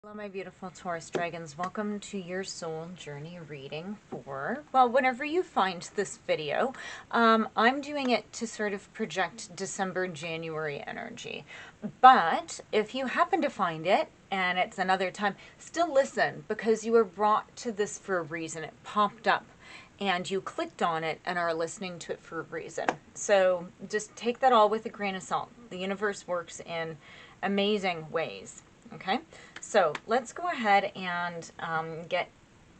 Hello my beautiful Taurus dragons, welcome to your soul journey reading for, well, whenever you find this video. I'm doing it to sort of project December, January energy, but if you happen to find it and it's another time, still listen, because you were brought to this for a reason. It popped up and you clicked on it and are listening to it for a reason. So just take that all with a grain of salt. The universe works in amazing ways. Okay, so let's go ahead and get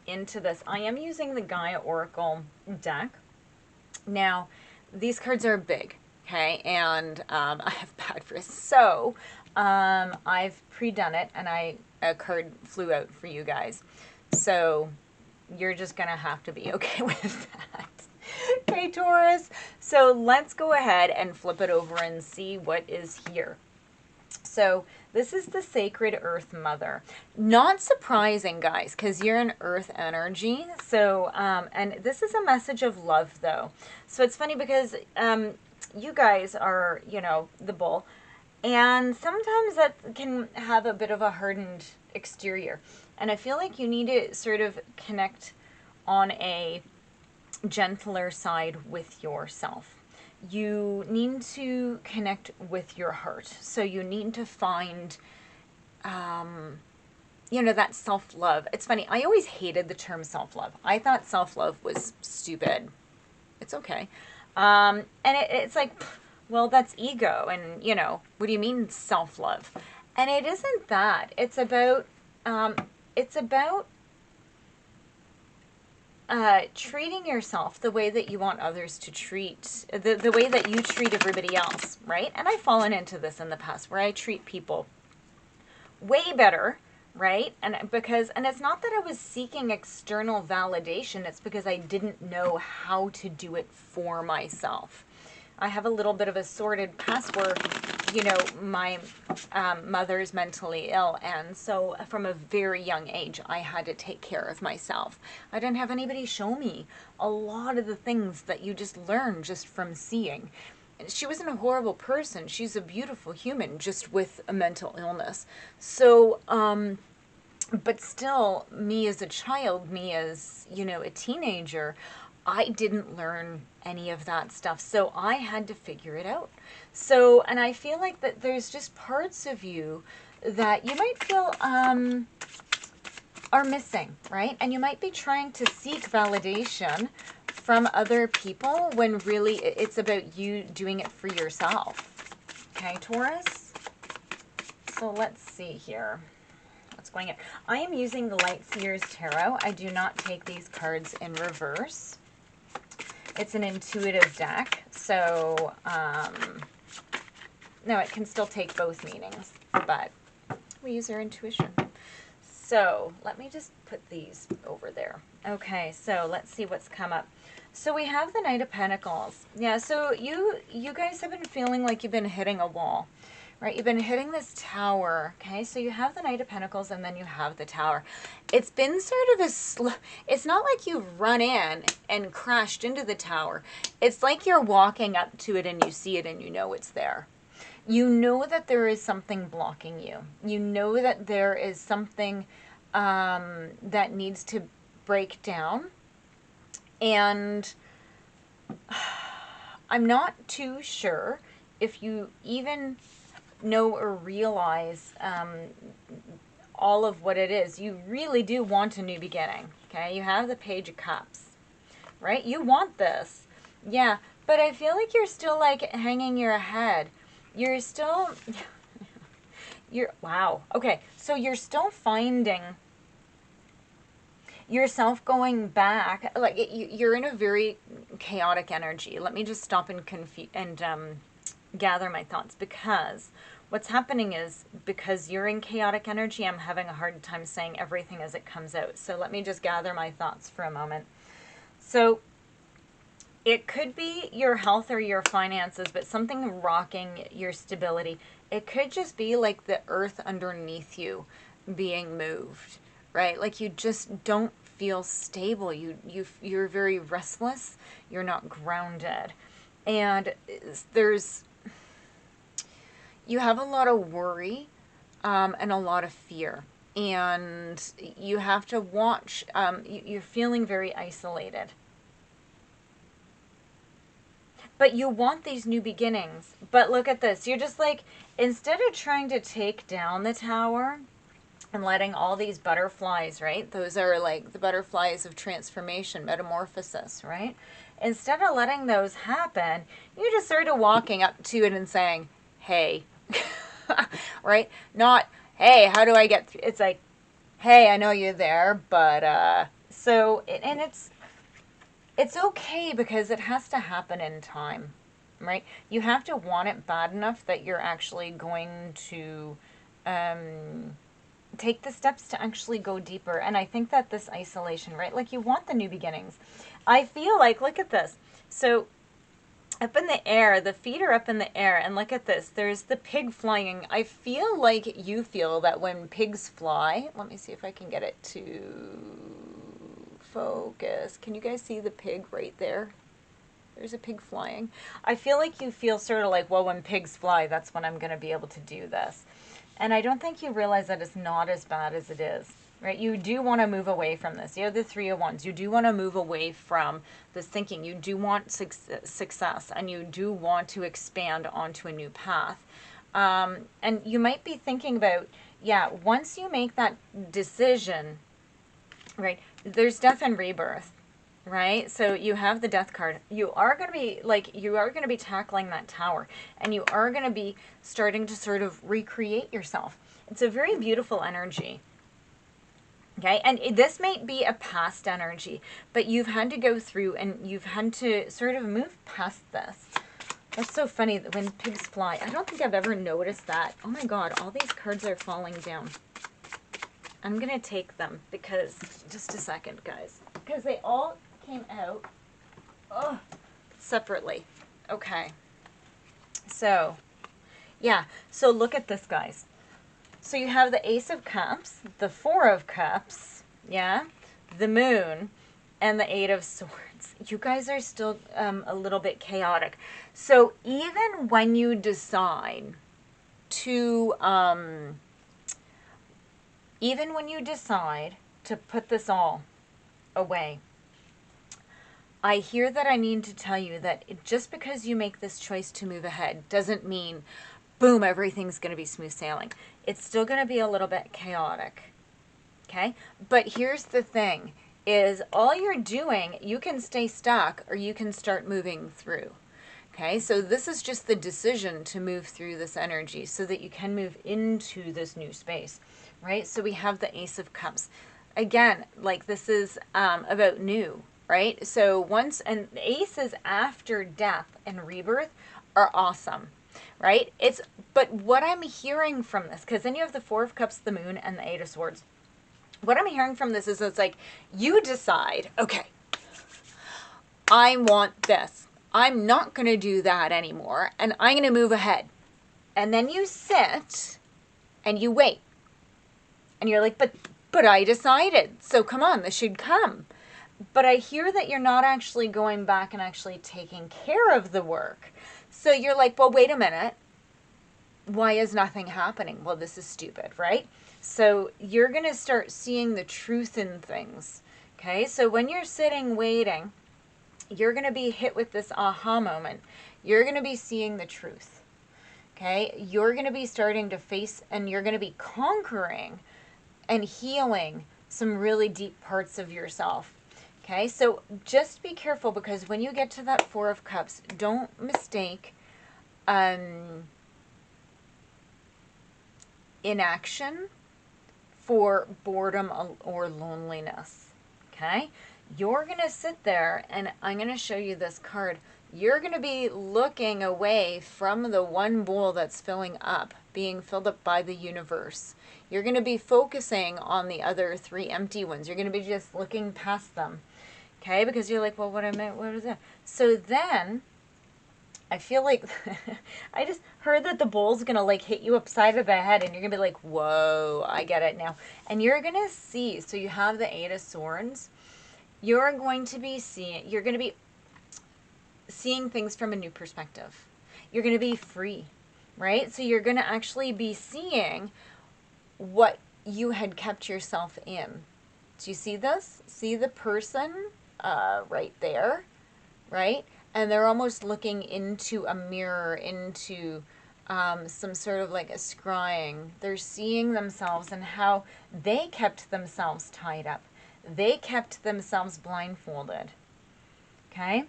into this. I am using the Gaia Oracle deck. Now, these cards are big, okay, and I have bad wrists, so I've pre-done it, and a card flew out for you guys. So you're just going to have to be okay with that. Okay, Taurus, so let's go ahead and flip it over and see what is here. So this is the Sacred Earth Mother. Not surprising, guys, because you're an Earth energy. So, and this is a message of love, though. So it's funny because you guys are, you know, the bull. And sometimes that can have a bit of a hardened exterior. And I feel like you need to sort of connect on a gentler side with yourself. You need to connect with your heart. So you need to find, you know, that self-love. It's funny. I always hated the term self-love. I thought self-love was stupid. It's okay. And it's like, well, that's ego. And, you know, what do you mean self-love? And it isn't that. It's about treating yourself the way that you want others to treat, the way that you treat everybody else, right? And I've fallen into this in the past where I treat people way better, right? And it's not that I was seeking external validation, it's because I didn't know how to do it for myself. I have a little bit of a sordid past where, you know, my mother's mentally ill, and so from a very young age, I had to take care of myself. I didn't have anybody show me a lot of the things that you just learn just from seeing. She wasn't a horrible person. She's a beautiful human, just with a mental illness. So, but still, me as a child, me as, you know, a teenager, I didn't learn any of that stuff. So I had to figure it out. So, and I feel like that there's just parts of you that you might feel are missing, right? And you might be trying to seek validation from other people when really it's about you doing it for yourself. Okay, Taurus? So let's see here. What's going on? I am using the Light Seers Tarot. I do not take these cards in reverse. It's an intuitive deck, so no, it can still take both meanings, but we use our intuition. So let me just put these over there. Okay, so let's see what's come up. So we have the Knight of Pentacles. Yeah, so you guys have been feeling like you've been hitting a wall. Right, you've been hitting this tower, okay? So you have the Knight of Pentacles and then you have the tower. It's been sort of it's not like you've run in and crashed into the tower. It's like you're walking up to it and you see it and you know it's there. You know that there is something blocking you. You know that there is something that needs to break down. And I'm not too sure if you even know or realize all of what it is. You really do want a new beginning, okay? You have the Page of Cups, right? You want this. Yeah, but I feel like you're still like hanging your head. You're still, wow. Okay, so you're still finding yourself going back. Like you're in a very chaotic energy. Let me just stop and gather my thoughts, because what's happening is, because you're in chaotic energy, I'm having a hard time saying everything as it comes out. So let me just gather my thoughts for a moment. So it could be your health or your finances, but something rocking your stability. It could just be like the earth underneath you being moved, right? Like you just don't feel stable. You're very restless. You're not grounded. And you have a lot of worry and a lot of fear. and you have to watch, you're feeling very isolated. But you want these new beginnings. But look at this. You're just like, instead of trying to take down the tower and letting all these butterflies, right? Those are like the butterflies of transformation, metamorphosis, right? Instead of letting those happen, you just started walking up to it and saying, hey, right? Not, hey, how do I get through? It's like, hey, I know you're there, but, and it's okay because it has to happen in time, right? You have to want it bad enough that you're actually going to take the steps to actually go deeper. And I think that this isolation, right? Like you want the new beginnings. I feel like, look at this. So up in the air, the feet are up in the air, and look at this. There's the pig flying. I feel like you feel that when pigs fly, let me see if I can get it to focus. Can you guys see the pig right there? There's a pig flying. I feel like you feel sort of like, well, when pigs fly, that's when I'm going to be able to do this. And I don't think you realize that it's not as bad as it is, right? You do want to move away from this. You have the Three of Wands. You do want to move away from this thinking. You do want success, and you do want to expand onto a new path. And you might be thinking about, yeah, once you make that decision, right, there's death and rebirth, right? So you have the death card. You are going to be like, you are going to be tackling that tower, and you are going to be starting to sort of recreate yourself. It's a very beautiful energy. Okay, and this may be a past energy, but you've had to go through and you've had to sort of move past this. That's so funny that when pigs fly, I don't think I've ever noticed that. Oh my God, all these cards are falling down. I'm going to take them because, just a second, guys, because they all came out separately. Okay. So, yeah. So look at this, guys. So you have the Ace of Cups, the Four of Cups, yeah, the Moon, and the Eight of Swords. You guys are still a little bit chaotic. So even when you decide to, put this all away, I hear that I need to tell you that just because you make this choice to move ahead doesn't mean, boom, everything's going to be smooth sailing. It's still going to be a little bit chaotic, okay? But here's the thing, is all you're doing, you can stay stuck or you can start moving through, okay? So this is just the decision to move through this energy so that you can move into this new space, right? So we have the Ace of Cups. Again, like this is about new, right? So once, and the aces after death and rebirth are awesome, right? But what I'm hearing from this, because then you have the Four of Cups, the Moon, and the Eight of Swords. What I'm hearing from this is it's like, you decide, okay, I want this. I'm not going to do that anymore, and I'm going to move ahead. And then you sit and you wait. And you're like, but I decided, so come on, this should come. But I hear that you're not actually going back and actually taking care of the work. So you're like, well, wait a minute. Why is nothing happening? Well, this is stupid, right? So you're going to start seeing the truth in things. Okay, so when you're sitting waiting, you're going to be hit with this aha moment. You're going to be seeing the truth. Okay, you're going to be starting to face, and you're going to be conquering and healing some really deep parts of yourself. Okay, so just be careful, because when you get to that Four of Cups, don't mistake inaction for boredom or loneliness. Okay, you're going to sit there, and I'm going to show you this card. You're going to be looking away from the one bowl that's filling up, being filled up by the universe. You're going to be focusing on the other three empty ones. You're going to be just looking past them. Okay, because you're like, well, what is that? So then, I feel like, I just heard that the bowl's going to like hit you upside of the head, and you're going to be like, whoa, I get it now. And you're going to see, so you have the Eight of Swords. You're going to be seeing things from a new perspective. You're going to be free, right? So you're going to actually be seeing what you had kept yourself in. Do you see this? See the person right there, right? And they're almost looking into a mirror, into some sort of like a scrying. They're seeing themselves and how they kept themselves tied up. They kept themselves blindfolded. Okay?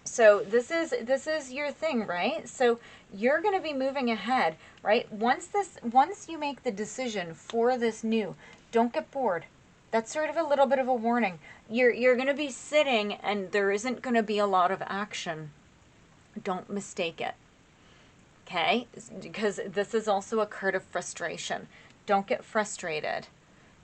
So this is your thing, right? So you're going to be moving ahead, right? Once you make the decision for this new, don't get bored. That's sort of a little bit of a warning. You're going to be sitting and there isn't going to be a lot of action. Don't mistake it. Okay? Because this is also a card of frustration. Don't get frustrated.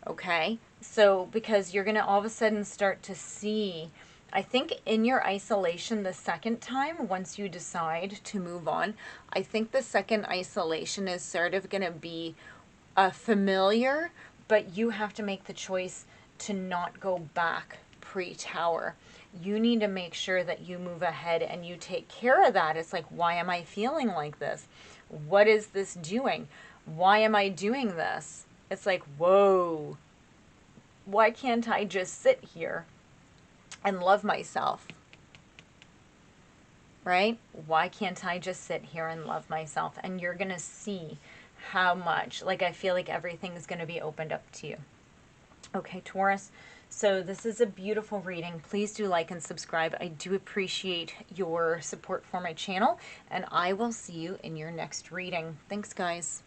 Okay? So because you're going to all of a sudden start to see, I think in your isolation the second time, once you decide to move on, I think the second isolation is sort of going to be familiar, but you have to make the choice to not go back pre-tower. You need to make sure that you move ahead and you take care of that. It's like, why am I feeling like this? What is this doing? Why am I doing this? It's like, whoa, why can't I just sit here and love myself? Right? Why can't I just sit here and love myself? And you're going to see how much, like, I feel like everything is going to be opened up to you. Okay, Taurus. So this is a beautiful reading. Please do like and subscribe. I do appreciate your support for my channel, and I will see you in your next reading. Thanks, guys.